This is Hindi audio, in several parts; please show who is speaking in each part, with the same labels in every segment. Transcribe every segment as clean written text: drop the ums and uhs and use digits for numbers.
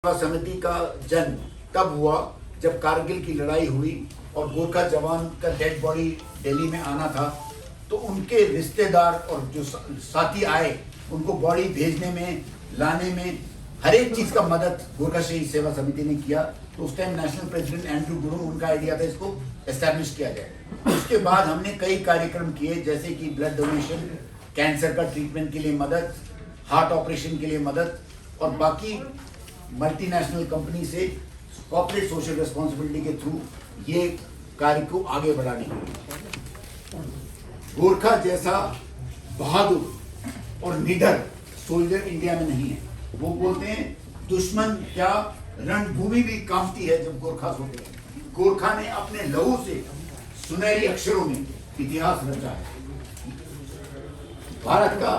Speaker 1: सेवा समिति का जन्म तब हुआ जब कारगिल की लड़ाई हुई और गोरखा जवान का डेड बॉडी दिल्ली में आना था, तो उनके रिश्तेदार और जो साथी आए उनको बॉडी भेजने में, लाने में हर एक चीज का मदद गोरखा शहीद सेवा समिति ने किया। तो उस time national president Andrew Gurung, उनका आइडिया था इसको एस्टैब्लिश किया जाए। उसके बाद हमने कई कार्यक्रम किए, जैसे कि ब्लड डोनेशन, कैंसर का ट्रीटमेंट के लिए मदद, हार्ट ऑपरेशन के लिए मदद, और बाकी मल्टीनेशनल कंपनी से कॉर्पोरेट सोशल रिस्पॉन्सिबिलिटी के थ्रू ये कार्य को आगे बढ़ाने के लिए। गोरखा जैसा बहादुर और निडर सोल्जर इंडिया में नहीं है। वो बोलते हैं दुश्मन क्या, रणभूमि भी कांपती है जब गोरखा सोते हैं। गोरखा ने अपने लहू से सुनहरी अक्षरों में इतिहास रचा है। भारत का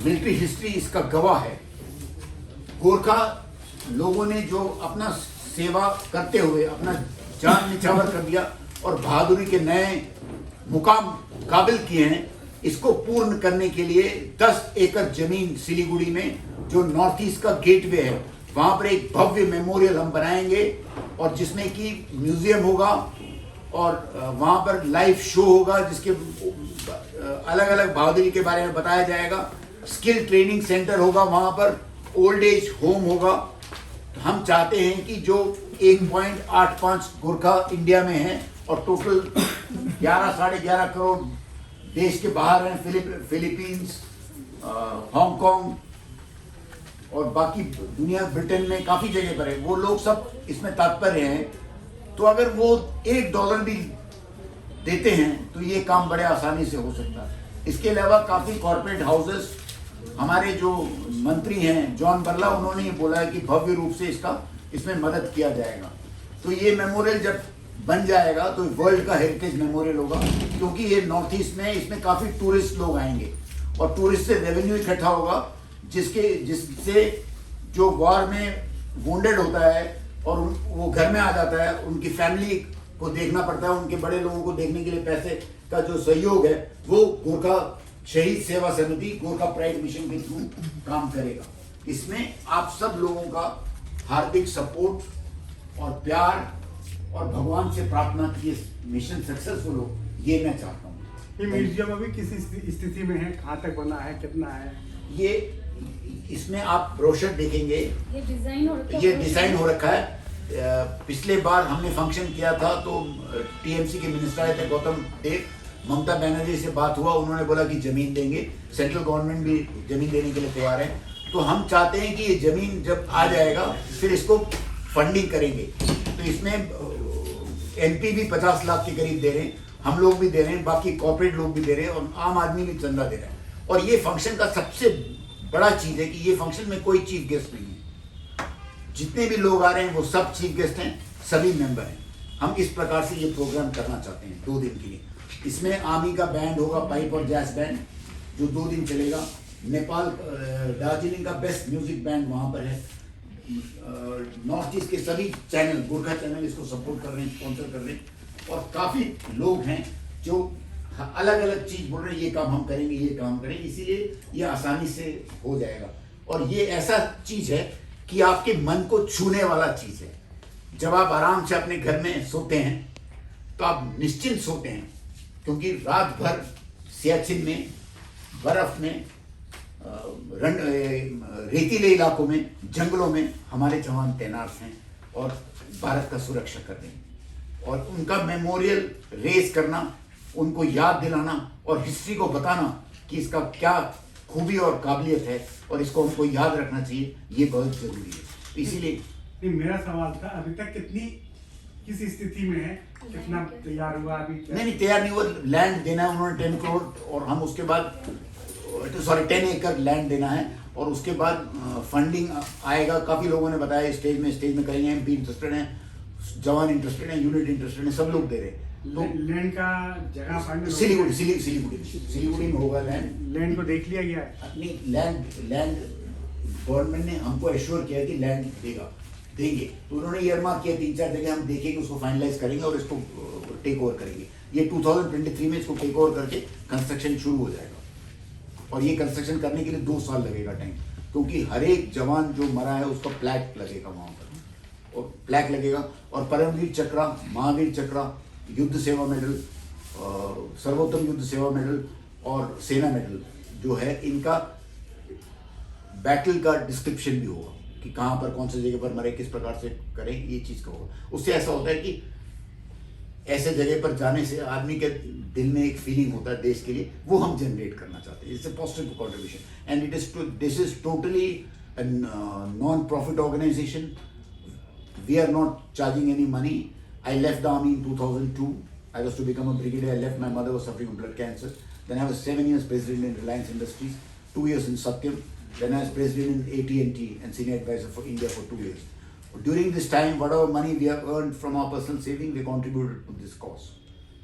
Speaker 1: मिलिट्री हिस्ट्री इसका गवाह है। गोरखा लोगों ने जो अपना सेवा करते हुए अपना जान निछावर कर दिया और बहादुरी के नए मुकाम काबिल किए हैं, इसको पूर्ण करने के लिए 10 एकड़ जमीन सिलीगुड़ी में, जो नॉर्थ ईस्ट का गेटवे है, वहां पर एक भव्य मेमोरियल हम बनाएंगे और जिसमें कि म्यूजियम होगा और वहां पर लाइव शो होगा जिसके अलग अलग बहादुरी के बारे में बताया जाएगा। स्किल ट्रेनिंग सेंटर होगा, वहां पर ओल्ड एज होम होगा। तो हम चाहते हैं कि जो 1.85 गोरखा इंडिया में है और टोटल 11-11.5 करोड़ देश के बाहर हैं, फिलीपींस, हांगकांग और बाकी दुनिया, ब्रिटेन में काफी जगह पर है, वो लोग सब इसमें तात्पर्य हैं। तो अगर वो $1 भी देते हैं तो ये काम बड़े आसानी से हो सकता है। इसके अलावा काफी कॉर्पोरेट हाउसेस, हमारे जो मंत्री हैं जॉन बर्ला, उन्होंने ये बोला है कि भव्य रूप से इसमें मदद किया जाएगा। तो ये मेमोरियल जब बन जाएगा तो वर्ल्ड का हेरिटेज मेमोरियल होगा, क्योंकि ये नॉर्थ ईस्ट में, इसमें काफी टूरिस्ट लोग आएंगे और टूरिस्ट से रेवेन्यू इकट्ठा होगा, जिससे जो वॉर में वुंडेड होता है और वो घर में आ जाता है, उनकी फैमिली को देखना पड़ता है, उनके बड़े लोगों को देखने के लिए पैसे का जो सहयोग है वो गोरखा शहीद सेवा समिति, गोरखा प्राइड मिशन के थ्रू काम करेगा। इसमें आप सब लोगों का हार्दिक सपोर्ट और प्यार और भगवान से प्रार्थना की मिशन सक्सेसफुल हो, ये मैं चाहता हूँ।
Speaker 2: ये म्यूजियम अभी किस स्थिति में है, कहाँ तक बना है, कितना है?
Speaker 1: ये इसमें आप ब्रोशर देखेंगे, ये डिजाइन हो रखा है। पिछले बार हमने फंक्शन किया था तो टीएमसी के मिनिस्टर आए थे, गौतम देव, ममता बनर्जी से बात हुआ, उन्होंने बोला कि जमीन देंगे, सेंट्रल गवर्नमेंट भी जमीन देने के लिए तैयार है। तो हम चाहते हैं कि ये जमीन जब आ जाएगा फिर इसको फंडिंग करेंगे। तो इसमें एमपी भी 50 लाख के करीब दे रहे हैं, हम लोग भी दे रहे हैं, बाकी कॉर्पोरेट लोग भी दे रहे हैं और आम आदमी भी चंदा दे रहा है। और ये फंक्शन का सबसे बड़ा चीज है कि ये फंक्शन में कोई चीफ गेस्ट नहीं है। जितने भी लोग आ रहे हैं वो सब चीफ गेस्ट हैं, सभी मेंबर हैं। हम इस प्रकार से ये प्रोग्राम करना चाहते हैं 2 दिन के लिए। इसमें आर्मी का बैंड होगा, पाइप और जैज बैंड, जो 2 दिन चलेगा। नेपाल, दार्जिलिंग का बेस्ट म्यूजिक बैंड वहाँ पर है। नॉर्थ ईस्ट के सभी चैनल, गोरखा चैनल इसको सपोर्ट कर रहे हैं, स्पॉन्सर कर रहे हैं और काफ़ी लोग हैं जो अलग अलग चीज़ बोल रहे हैं, ये काम हम करेंगे, ये काम करेंगे, इसीलिए ये आसानी से हो जाएगा। और ये ऐसा चीज़ है कि आपके मन को छूने वाला चीज़ है। जब आप आराम से अपने घर में सोते हैं तो आप निश्चिंत सोते हैं, क्योंकि रात भर सियाचिन में, बर्फ में, रेतीले इलाकों में, जंगलों में हमारे जवान तैनात हैं और भारत का सुरक्षा कर रहे हैं। और उनका मेमोरियल रेस करना, उनको याद दिलाना और हिस्ट्री को बताना कि इसका क्या खूबी और काबिलियत है और इसको हमको याद रखना चाहिए, ये बहुत जरूरी है। इसीलिए
Speaker 2: मेरा सवाल था, अभी तक किस स्थिति में है, कितना तैयार हुआ अभी?
Speaker 1: नहीं तैयार नहीं हुआ। लैंड देना है उन्होंने 10 करोड़ और हम उसके बाद 10 एकड़ लैंड देना है और उसके बाद फंडिंग आएगा। काफी लोगों ने बताया स्टेज में करेंगे, एमपी इंटरेस्टेड हैं, जवान इंटरेस्टेड हैं, यूनिट इंटरेस्टेड हैं, सब लोग दे रहे हैं।
Speaker 2: तो लैंड का जगह फाइनल
Speaker 1: सिलीगुड़ी में होगा लैंड।
Speaker 2: लैंड को देख लिया गया है?
Speaker 1: अपनी लैंड गवर्नमेंट ने हमको एश्योर किया कि लैंड देंगे। तो उन्होंने ईयरमार्क किया 3-4 जगह, हम देखेंगे, उसको फाइनलाइज करेंगे और इसको टेक ओवर करेंगे। ये 2023 में इसको टेक ओवर करके कंस्ट्रक्शन शुरू हो जाएगा और ये कंस्ट्रक्शन करने के लिए 2 साल लगेगा टाइम, क्योंकि हर एक जवान जो मरा है उसका प्लैट लगेगा वहां पर। और प्लैक लगेगा, और परमवीर चक्र, महावीर चक्र, युद्ध सेवा मेडल, सर्वोत्तम युद्ध सेवा मेडल और सेना मेडल जो है, इनका बैटल का डिस्क्रिप्शन भी होगा कि कहाँ पर कौन सी जगह पर मरे, किस प्रकार से करें, ये चीज़ का होगा। उससे ऐसा होता है कि ऐसे जगह पर जाने से आदमी के दिल में एक फीलिंग होता है देश के लिए, वो हम जनरेट करना चाहते हैं। It's a positive contribution and this is totally non profit organisation. We are not charging any money. I left the army in 2002. I was to become a brigadier. I left. My mother was suffering from blood cancer. Then I was 7 years president in Reliance Industries, 2 years in Satyam. Then I was president in AT&T and senior advisor for India for 2 years. During this time, whatever money we have earned from our personal saving, we contributed to this cause.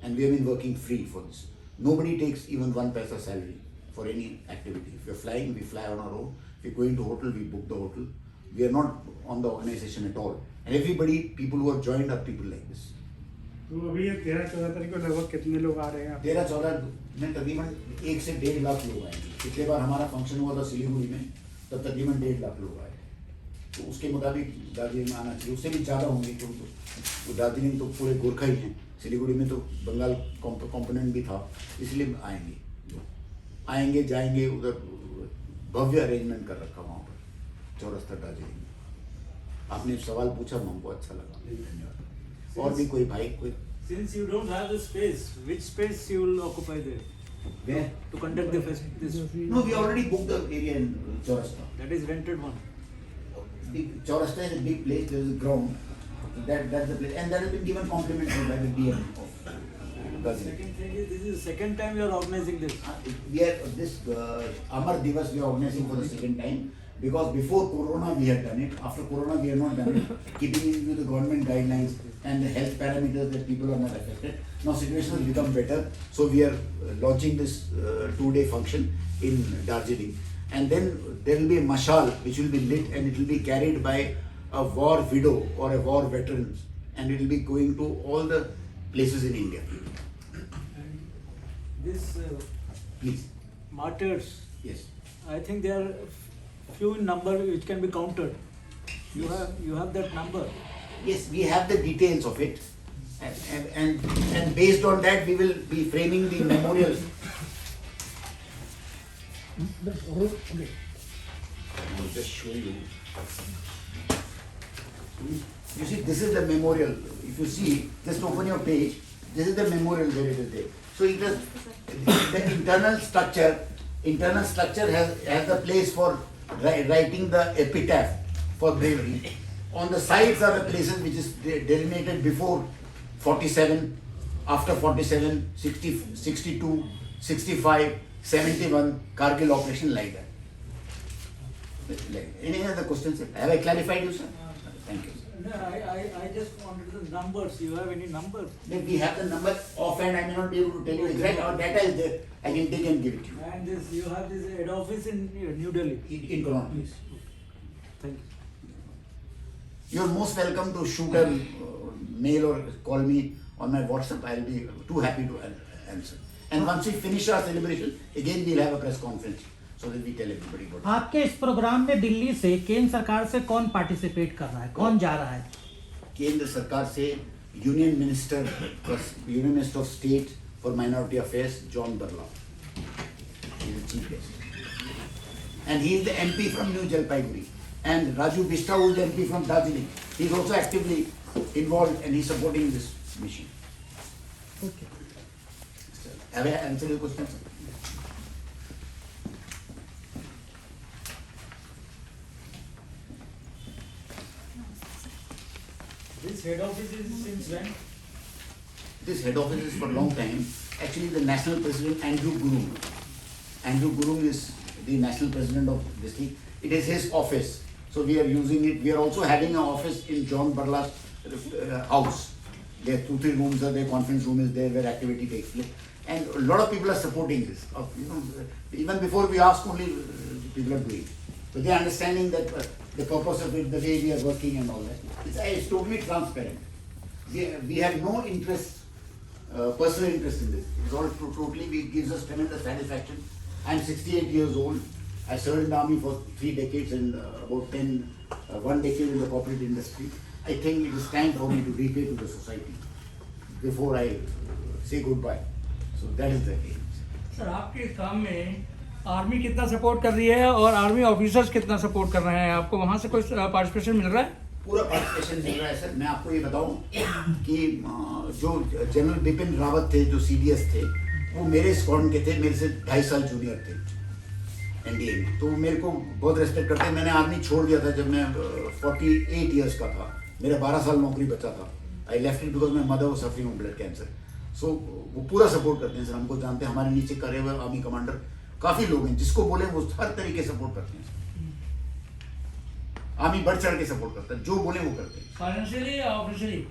Speaker 1: And we have been working free for this. Nobody takes even 1 paisa salary for any activity. If we are flying, we fly on our own. If we are going to hotel, we book the hotel. We are not on the organization at all. And everybody, people who have joined are people like this.
Speaker 2: तो अभी ये 13-14 तारीख को लगभग कितने लोग आ रहे हैं?
Speaker 1: 13-14 में तकरीबन 1 से 1.5 लाख लोग आएंगे। पिछले बार हमारा फंक्शन हुआ था सिलीगुड़ी में, तब तकरीबन 1.5 लाख लोग आए। तो उसके मुताबिक दार्जिलिंग में आना चाहिए, उससे भी ज़्यादा होंगे क्योंकि तो दार्जिलिंग तो पूरे गोरखा ही हैं, सिलीगुड़ी में तो बंगाल कॉम्पोनेंट भी था, इसलिए आएंगे जाएंगे। उधर भव्य अरेंजमेंट कर रखा वहाँ पर चौरस्ता दार्जिलिंग में। आपने सवाल पूछा, हमको अच्छा लगा, धन्यवाद। और भी कोई भाई कोई?
Speaker 3: Since you don't have the space, which space you will occupy there?
Speaker 1: Where?
Speaker 3: To conduct the fest. This
Speaker 1: No, we already booked the area in Chaurasta.
Speaker 3: that is rented one.
Speaker 1: Chaurasta is a big place. There is a ground. That's the place, and that has been given complimentary by the DM of Gazi.
Speaker 3: Second thing is, this is the second time you are organizing this.
Speaker 1: We are this Amar Divas we are organizing for the second time. Because before Corona we had done it, after Corona we have not done it, keeping in view the government guidelines and the health parameters that people are not affected. Now situation has become better, so we are launching this 2-day function in Darjeeling. And then there will be a mashal which will be lit and it will be carried by a war widow or a war veteran, and it will be going to all the places in India.
Speaker 3: And this
Speaker 1: Please.
Speaker 3: martyrs,
Speaker 1: Yes.
Speaker 3: I think they are few in number which can be counted. You have that number.
Speaker 1: Yes, we have the details of it, and based on that we will be framing the memorial. I'll just show you. You see, this is the memorial. If you see, just open your page. This is the memorial where it is there. So it is the internal structure has the place for writing the epitaph for bravery. On the sides are the places which is delineated before 47, after 47, 60, 62, 65, 71, Kargil operation, like that. Any other questions? Have I clarified you, sir? Thank you.
Speaker 3: No, I just wanted the numbers. You have any numbers?
Speaker 1: Then we have the number offhand. I may not be able to tell you exact. Our data is there. I can take and give it to you.
Speaker 3: And this, you have this head office in New Delhi.
Speaker 1: In Corona, please.
Speaker 3: Thank you.
Speaker 1: You're most welcome to shoot a mail or call me on my WhatsApp. I'll be too happy to answer. And once we finish our celebration, again we'll have a press conference so that we tell everybody what.
Speaker 4: आपके इस प्रोग्राम में दिल्ली से केंद्र सरकार से कौन पार्टिसिपेट कर रहा है, कौन जा रहा है?
Speaker 1: केंद्र सरकार से union minister of state for minority affairs John Barla, he is the chief guest, and he is the MP from New Jalpaiguri, and Raju Bista, who is the MP from Darjeeling, he is also actively involved and he is supporting this mission.
Speaker 4: Okay.
Speaker 1: Have I answered your question, sir?
Speaker 3: This head office is since when?
Speaker 1: This head office is for a long time. Actually, the national president, Andrew Gurung. Andrew Gurung is the national president of this thing. It is his office. So we are using it. We are also having an office in John Barla's house. There are 2-3 rooms are there, conference room is there where activity takes place. And a lot of people are supporting this. Even before we ask, only people are doing it. So they are understanding that the purpose of it, the way we are working and all that. It's totally transparent. We have no interest, personal interest in this. It's all totally, it gives us tremendous satisfaction. I'm 68 years old. I served in the army for 3 decades and about 10 1 decade in the corporate industry. I think it is time for me to repay to the society before I say goodbye. So that is the aim.
Speaker 5: Sir आपके इस काम में आर्मी कितना सपोर्ट कर रही है और आर्मी ऑफिसर्स कितना सपोर्ट कर रहे हैं, आपको वहाँ से कोई पार्टिसिपेशन मिल रहा है?
Speaker 1: पूरा पार्टिसिपेशन मिल रहा है सर। मैं आपको ये बताऊं कि जो जनरल बिपिन रावत थे, जो CDS थे, वो मेरे स्क्वाड्रन के थे, मेरे से 2.5 साल जूनियर थे NDA में, तो वो मेरे को बहुत रेस्पेक्ट करते हैं। मैंने आर्मी छोड़ दिया था जब मैं 48 ईयर्स का था, मेरा 12 साल नौकरी बचा था। I left it because my mother was suffering from blood cancer. So वो पूरा सपोर्ट करते हैं सर, हमको जानते हैं। हमारे नीचे करे हुए आर्मी कमांडर काफ़ी लोग हैं, जिसको बोले वो हर तरीके से सपोर्ट करते हैं। आर्मी बढ़ चढ़ के सपोर्ट करता है, जो बोले वो करते हैं।
Speaker 5: फाइनेंशियली या ऑफिशियली?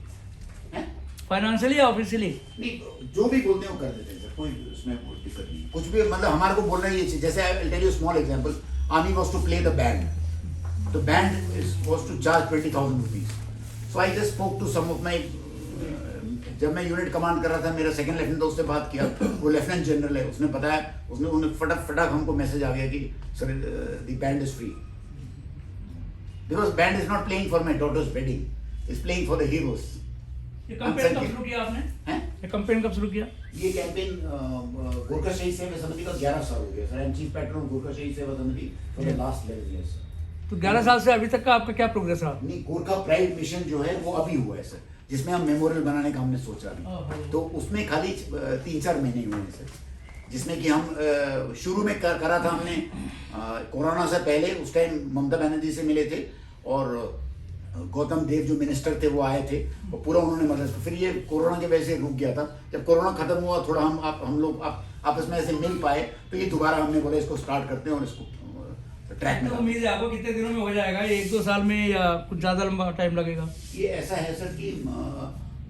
Speaker 1: हैं?
Speaker 5: फाइनेंशियली या ऑफिशियली?
Speaker 1: नहीं, जो भी बोलते हैं वो कर देते हैं सर, कोई उसमें कोई दिक्कत नहीं। कुछ भी मतलब हमारे को बोलना ही है। जैसे I will tell you small example, army was to play the band, the band was to charge 20,000 rupees. So I just spoke to some of my, जब मैं यूनिट कमांड कर रहा था, मेरा सेकंड लेफ्टिनेंट था, उससे बात किया, वो लेफ्टिनेंट जनरल है, उसने बताया, उसने फटाक हमको मैसेज आ गया कि sir the band is free, because band is not playing for my daughter's wedding, is playing for the heroes.
Speaker 5: ये कैंपेन कब शुरू किया आपने?
Speaker 1: हैं?
Speaker 5: ये कैंपेन कब शुरू किया?
Speaker 1: ये कैंपेन गोरखा शहीद सेवा समिति का 11 साल हो गया sir. I am chief patron Gorkha Shahid Seva समिति फॉर द लास्ट 11 years।
Speaker 5: तो 11 साल से अभी तक का आपका क्या प्रोग्रेस रहा?
Speaker 1: नहीं, गोरखा प्राइड मिशन जो है वो अभी हुआ है सर, जिसमें हम मेमोरियल बनाने का हमने सोचा अभी, तो उसमें खाली 3-4 महीने हुए हैं सर, जिसमें कि हम शुरू में करा था हमने कोरोना से पहले। उस टाइम ममता बनर्जी से मिले थे और गौतम देव जो मिनिस्टर थे वो आए थे, और पूरा उन्होंने मदद। फिर ये कोरोना की वजह से रुक गया था। जब कोरोना खत्म हुआ, थोड़ा हम लोग आपस में ऐसे मिल पाए, तो ये दोबारा हमने बोला इसको स्टार्ट करते हैं और इसको ट्रैक में।
Speaker 5: तो उम्मीद है आपको कितने दिनों में हो जाएगा, ये 1-2 साल में या कुछ ज़्यादा लंबा टाइम लगेगा?
Speaker 1: ये ऐसा है सर कि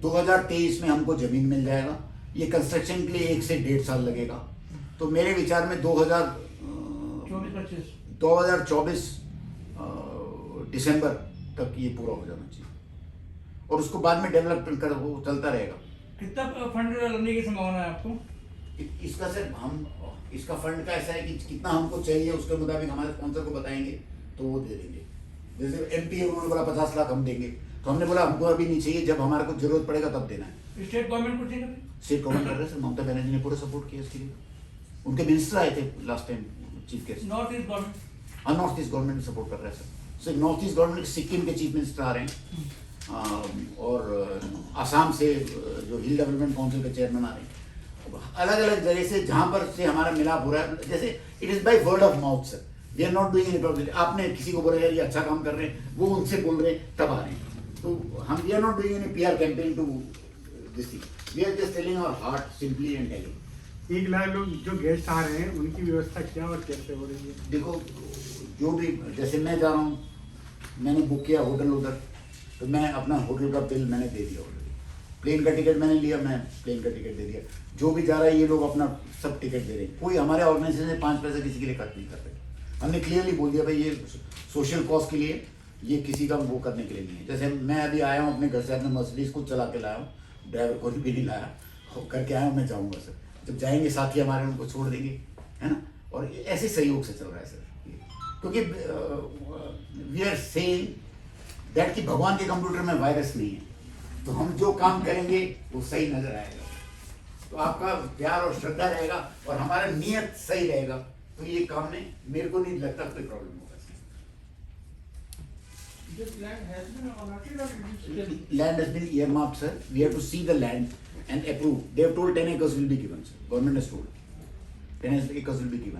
Speaker 1: 2023 में हमको जमीन मिल जाएगा। ये कंस्ट्रक्शन के लिए 1 से 1.5 साल लगेगा। तो मेरे विचार में 2024 दिसंबर तक ये पूरा हो जाना चाहिए, और उसको बाद में डेवलपमेंट कर वो चलता रहेगा।
Speaker 5: कितना फंड लगने की संभावना है आपको?
Speaker 1: इसका सर इसका फंड का ऐसा है कि कितना हमको चाहिए उसके मुताबिक हमारे स्पॉन्सर को बताएंगे तो वो दे देंगे। जैसे MP है, उन्होंने बोला 50 लाख हम देंगे, तो हमने बोला हमको अभी नहीं चाहिए, जब हमारे को जरूरत पड़ेगा तब देना है।
Speaker 5: स्टेट गवर्नमेंट कुछ नहीं कर रही?
Speaker 1: स्टेट गवर्नमेंट कर रहे सर, ममता बनर्जी ने पूरा सपोर्ट किया इसके लिए। उनके मिनिस्टर आए थे last time, chief guest.
Speaker 5: North east government?
Speaker 1: हाँ, नॉर्थ ईस्ट गवर्नमेंट सपोर्ट कर रहा है sir. North east government Sikkim के चीफ मिनिस्टर आ रहे हैं, और आसाम से जो हिल डेवलपमेंट काउंसिल के चेयरमैन आ रहे हैं। अलग अलग जगह से जहाँ पर से हमारा मिलाप हो रहा है, जैसे it is by word of mouth sir, we are not doing any publicity. आपने किसी को बोला यार ये अच्छा काम कर रहे हैं, वो उनसे बोल रहे हैं तब आ रहे हैं। तो हम we are not doing any PR campaign to this thing, we are just telling our heart simply and telling.
Speaker 2: 1 lakh लोग जो गेस्ट आ रहे हैं उनकी व्यवस्था क्या और कैसे हो रही है?
Speaker 1: देखो, जो भी, जैसे मैं जा रहा हूँ, मैंने बुक किया होटल उधर, तो मैं अपना होटल का बिल मैंने दे दिया ऑलरेडी। प्लेन का टिकट मैंने लिया, मैं प्लेन का टिकट दे दिया। जो भी जा रहा है ये लोग अपना सब टिकट दे रहे हैं। कोई हमारे ऑर्गेनाइजेशन से 5 पैसा किसी के लिए खर्च नहीं कर रहे। हमने क्लियरली बोल दिया भाई ये सोशल कॉज के लिए, ये किसी का वो करने के लिए नहीं है। जैसे मैं अभी आया हूँ अपने घर से, अपने मर्सिडीज को चला के लाया हूँ, ड्राइवर को भी नहीं लाया, करके आया हूँ, मैं जाऊँगा सर। जब जाएंगे साथी हमारे, उनको छोड़ देंगे, है ना। और ऐसे सहयोग से चल रहा है सर, क्योंकि वी आर सेइंग दैट कि भगवान के कंप्यूटर में वायरस नहीं है, तो हम जो काम करेंगे वो सही नजर आएगा। तो आपका प्यार और श्रद्धा रहेगा और हमारा नियत सही रहेगा, तो ये काम में मेरे को नहीं लगता कोई प्रॉब्लम होगा। Land has been earmarked, sir. We have to see the land and approve. They have told 10 acres will be given, sir. Government has told 10 acres will be given.